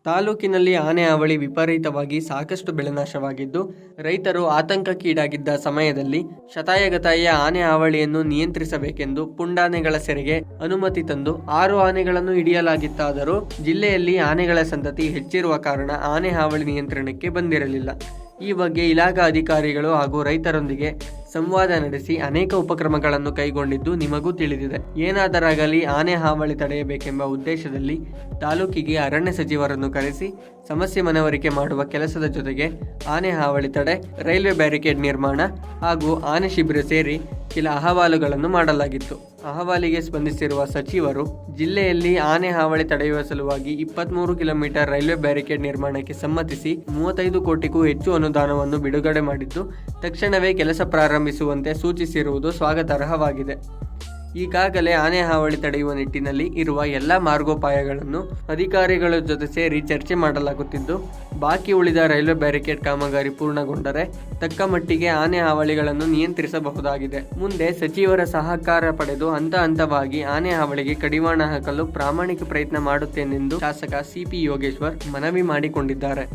ತಾಲೂಕಿನಲ್ಲಿ ಆನೆ ಹಾವಳಿ ವಿಪರೀತವಾಗಿ ಸಾಕಷ್ಟು ಬೆಳೆನಾಶವಾಗಿದ್ದು, ರೈತರು ಆತಂಕಕ್ಕೀಡಾಗಿದ್ದ ಸಮಯದಲ್ಲಿ ಶತಾಯಗತಾಯ ಆನೆ ಹಾವಳಿಯನ್ನು ನಿಯಂತ್ರಿಸಬೇಕೆಂದು ಪುಂಡಾನೆಗಳ ಸೆರೆಗೆ ಅನುಮತಿ ತಂದು 6 ಆನೆಗಳನ್ನು ಹಿಡಿಯಲಾಗಿತ್ತಾದರೂ ಜಿಲ್ಲೆಯಲ್ಲಿ ಆನೆಗಳ ಸಂತತಿ ಹೆಚ್ಚಿರುವ ಕಾರಣ ಆನೆ ಹಾವಳಿ ನಿಯಂತ್ರಣಕ್ಕೆ ಬಂದಿರಲಿಲ್ಲ. ಈ ಬಗ್ಗೆ ಇಲಾಖಾ ಅಧಿಕಾರಿಗಳು ಹಾಗೂ ರೈತರೊಂದಿಗೆ ಸಂವಾದ ನಡೆಸಿ ಅನೇಕ ಉಪಕ್ರಮಗಳನ್ನು ಕೈಗೊಂಡಿದ್ದು ನಿಮಗೂ ತಿಳಿದಿದೆ. ಏನಾದರಾಗಲಿ ಆನೆ ಹಾವಳಿ ತಡೆಯಬೇಕೆಂಬ ಉದ್ದೇಶದಲ್ಲಿ ತಾಲೂಕಿಗೆ ಅರಣ್ಯ ಸಚಿವರನ್ನು ಕರೆಸಿ ಸಮಸ್ಯೆ ಮನವರಿಕೆ ಮಾಡುವ ಕೆಲಸದ ಜೊತೆಗೆ ಆನೆ ಹಾವಳಿ ತಡೆ, ರೈಲ್ವೆ ಬ್ಯಾರಿಕೇಡ್ ನಿರ್ಮಾಣ ಹಾಗೂ ಆನೆ ಶಿಬಿರ ಸೇರಿ ಕೆಲ ಅಹವಾಲುಗಳನ್ನು ಮಾಡಲಾಗಿತ್ತು. ಅಹವಾಲಿಗೆ ಸ್ಪಂದಿಸಿರುವ ಸಚಿವರು ಜಿಲ್ಲೆಯಲ್ಲಿ ಆನೆ ಹಾವಳಿ ತಡೆಯುವ ಸಲುವಾಗಿ 23 ಕಿಲೋಮೀಟರ್ ರೈಲ್ವೆ ಬ್ಯಾರಿಕೇಡ್ ನಿರ್ಮಾಣಕ್ಕೆ ಸಮ್ಮತಿಸಿ 35 ಕೋಟಿಗೂ ಹೆಚ್ಚು ಅನುದಾನವನ್ನು ಬಿಡುಗಡೆ ಮಾಡಿದ್ದು, ತಕ್ಷಣವೇ ಕೆಲಸ ಪ್ರಾರಂಭಿಸುವಂತೆ ಸೂಚಿಸಿರುವುದು ಸ್ವಾಗತಾರ್ಹವಾಗಿದೆ. ಈಗಾಗಲೇ ಆನೆ ಹಾವಳಿ ತಡೆಯುವ ನಿಟ್ಟಿನಲ್ಲಿ ಇರುವ ಎಲ್ಲ ಮಾರ್ಗೋಪಾಯಗಳನ್ನು ಅಧಿಕಾರಿಗಳ ಜೊತೆ ಸೇರಿ ಚರ್ಚೆ ಮಾಡಲಾಗುತ್ತಿದ್ದು, ಬಾಕಿ ಉಳಿದ ರೈಲ್ವೆ ಬ್ಯಾರಿಕೇಡ್ ಕಾಮಗಾರಿ ಪೂರ್ಣಗೊಂಡರೆ ತಕ್ಕ ಮಟ್ಟಿಗೆ ಆನೆ ಹಾವಳಿಗಳನ್ನು ನಿಯಂತ್ರಿಸಬಹುದಾಗಿದೆ. ಮುಂದೆ ಸಚಿವರ ಸಹಕಾರ ಪಡೆದು ಹಂತ ಹಂತವಾಗಿ ಆನೆ ಹಾವಳಿಗೆ ಕಡಿವಾಣ ಹಾಕಲು ಪ್ರಾಮಾಣಿಕ ಪ್ರಯತ್ನ ಮಾಡುತ್ತೇನೆಂದು ಶಾಸಕ ಸಿಪಿ ಯೋಗೇಶ್ವರ್ ಮನವಿ ಮಾಡಿಕೊಂಡಿದ್ದಾರೆ.